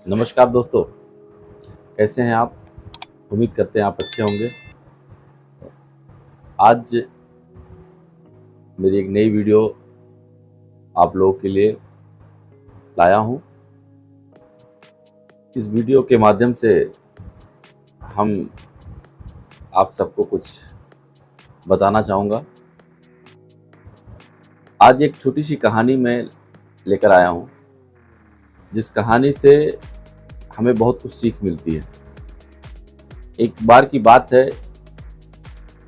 नमस्कार दोस्तों, कैसे हैं आप। उम्मीद करते हैं आप अच्छे होंगे। आज मेरी एक नई वीडियो आप लोगों के लिए लाया हूं। इस वीडियो के माध्यम से हम आप सबको कुछ बताना चाहूँगा। आज एक छोटी सी कहानी मैं लेकर आया हूं, जिस कहानी से हमें बहुत कुछ सीख मिलती है। एक बार की बात है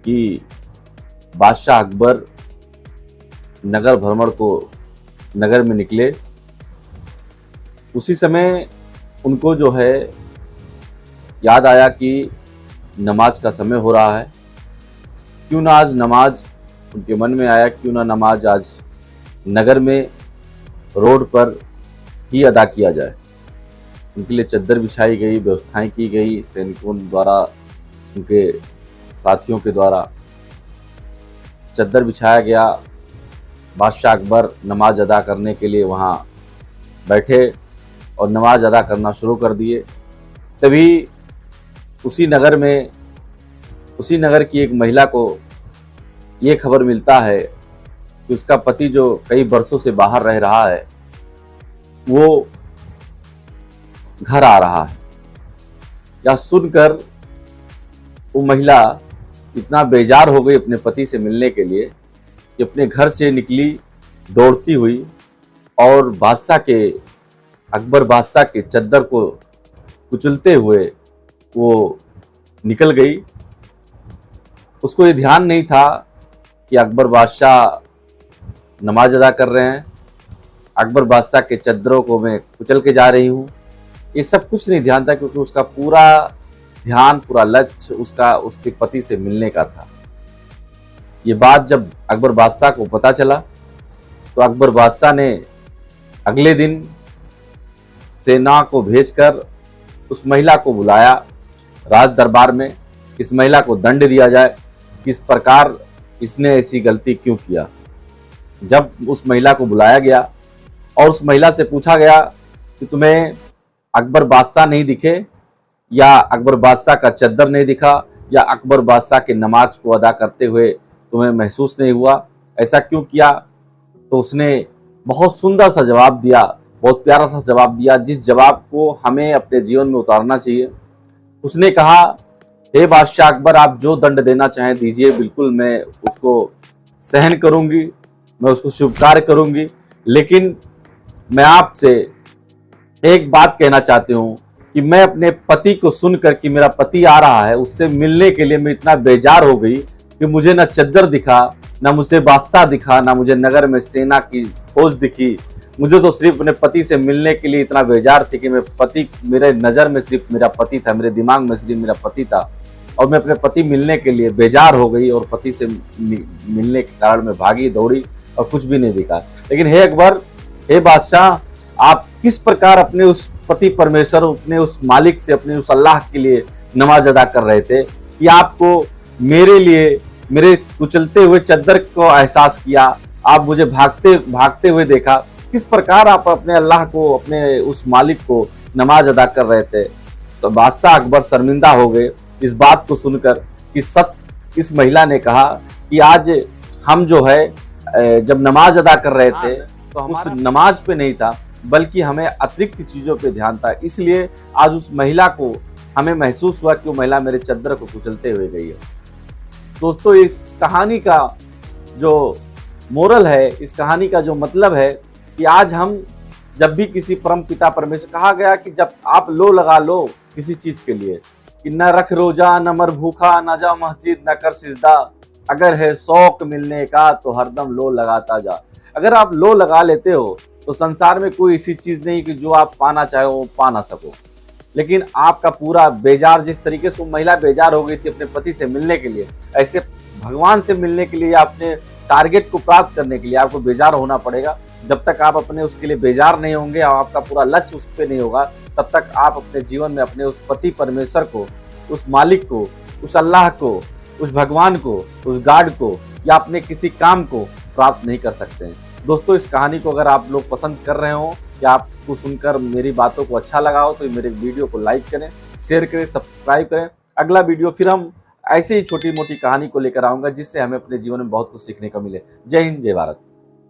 कि बादशाह अकबर नगर भ्रमण को नगर में निकले। उसी समय उनको जो है याद आया कि नमाज का समय हो रहा है, क्यों ना आज नमाज, उनके मन में आया क्यों ना नमाज आज नगर में रोड पर ही अदा किया जाए। उनके लिए चद्दर बिछाई गई, व्यवस्थाएं की गई सैनिकों द्वारा, उनके साथियों के द्वारा चद्दर बिछाया गया। बादशाह अकबर नमाज अदा करने के लिए वहाँ बैठे और नमाज अदा करना शुरू कर दिए। तभी उसी नगर की एक महिला को ये खबर मिलता है कि उसका पति जो कई वर्षों से बाहर रह रहा है वो घर आ रहा है। यह सुनकर वो महिला इतना बेजार हो गई अपने पति से मिलने के लिए कि अपने घर से निकली दौड़ती हुई और अकबर बादशाह के चद्दर को कुचलते हुए वो निकल गई। उसको ये ध्यान नहीं था कि अकबर बादशाह नमाज अदा कर रहे हैं, अकबर बादशाह के चद्दरों को मैं कुचल के जा रही हूँ। ये सब कुछ नहीं ध्यान था, क्योंकि उसका पूरा ध्यान, पूरा लक्ष्य उसके पति से मिलने का था। ये बात जब अकबर बादशाह को पता चला तो अकबर बादशाह ने अगले दिन सेना को भेजकर उस महिला को बुलाया राज दरबार में। इस महिला को दंड दिया जाए, किस प्रकार इसने ऐसी गलती क्यों किया। जब उस महिला को बुलाया गया और उस महिला से पूछा गया कि तुम्हें अकबर बादशाह नहीं दिखे, या अकबर बादशाह का चद्दर नहीं दिखा, या अकबर बादशाह के नमाज को अदा करते हुए तुम्हें महसूस नहीं हुआ, ऐसा क्यों किया। तो उसने बहुत सुंदर सा जवाब दिया, बहुत प्यारा सा जवाब दिया, जिस जवाब को हमें अपने जीवन में उतारना चाहिए। उसने कहा, हे बादशाह अकबर, आप जो दंड देना चाहें दीजिए, बिल्कुल मैं उसको सहन करूंगी, मैं उसको स्वीकार करूंगी। लेकिन मैं आपसे एक बात कहना चाहती हूँ कि मैं अपने पति को सुनकर कि मेरा पति आ रहा है, उससे मिलने के लिए मैं इतना बेजार हो गई कि मुझे न चद्दर दिखा, ना मुझे बादशाह दिखा, ना मुझे नगर में सेना की फौज दिखी। मुझे तो सिर्फ अपने पति से मिलने के लिए इतना बेजार थी कि मेरे नज़र में सिर्फ मेरा पति था, मेरे दिमाग में सिर्फ मेरा पति था, और मैं अपने पति मिलने के लिए बेजार हो गई और पति से मिलने के कारण मैं भागी दौड़ी और कुछ भी नहीं दिखा। लेकिन हे अकबर, हे बादशाह, आप किस प्रकार अपने उस पति परमेश्वर, अपने उस मालिक से, अपने उस अल्लाह के लिए नमाज अदा कर रहे थे कि आपको मेरे लिए, मेरे कुचलते हुए चद्दर को एहसास किया, आप मुझे भागते हुए देखा। किस प्रकार आप अपने अल्लाह को, अपने उस मालिक को नमाज अदा कर रहे थे। तो बादशाह अकबर शर्मिंदा हो गए इस बात को सुनकर कि सत्य इस महिला ने कहा कि आज हम जो है जब नमाज अदा कर रहे थे तो उस नमाज पे नहीं था, बल्कि हमें अतिरिक्त चीज़ों पे ध्यान था। इसलिए आज उस महिला को हमें महसूस हुआ कि वो महिला मेरे चद्दर को कुचलते हुए गई है। दोस्तों, इस कहानी का जो मोरल है, इस कहानी का जो मतलब है कि आज हम जब भी किसी परम पिता परमेश्वर, कहा गया कि जब आप लो लगा लो किसी चीज़ के लिए कि न रख रोजा, न मर भूखा, न जा मस्जिद, न कर सिजदा, अगर है शौक मिलने का तो हरदम लो लगाता जा। अगर आप लो लगा लेते हो तो संसार में कोई ऐसी चीज़ नहीं कि जो आप पाना चाहो वो पा ना सको। लेकिन आपका पूरा बेजार, जिस तरीके से वो महिला बेजार हो गई थी अपने पति से मिलने के लिए, ऐसे भगवान से मिलने के लिए, अपने टारगेट को प्राप्त करने के लिए आपको बेजार होना पड़ेगा। जब तक आप अपने उसके लिए बेजार नहीं होंगे और आपका पूरा लक्ष्य उस पर नहीं होगा, तब तक आप अपने जीवन में अपने उस पति परमेश्वर को, उस मालिक को, उस अल्लाह को, उस भगवान को, उस गॉड को, या अपने किसी काम को प्राप्त नहीं कर सकते हैं। दोस्तों, इस कहानी को अगर आप लोग पसंद कर रहे हो कि आपको सुनकर मेरी बातों को अच्छा लगा हो तो मेरे वीडियो को लाइक करें, शेयर करें, सब्सक्राइब करें। अगला वीडियो फिर हम ऐसे ही छोटी मोटी कहानी को लेकर आऊंगा जिससे हमें अपने जीवन में बहुत कुछ सीखने को मिले। जय हिंद, जय भारत।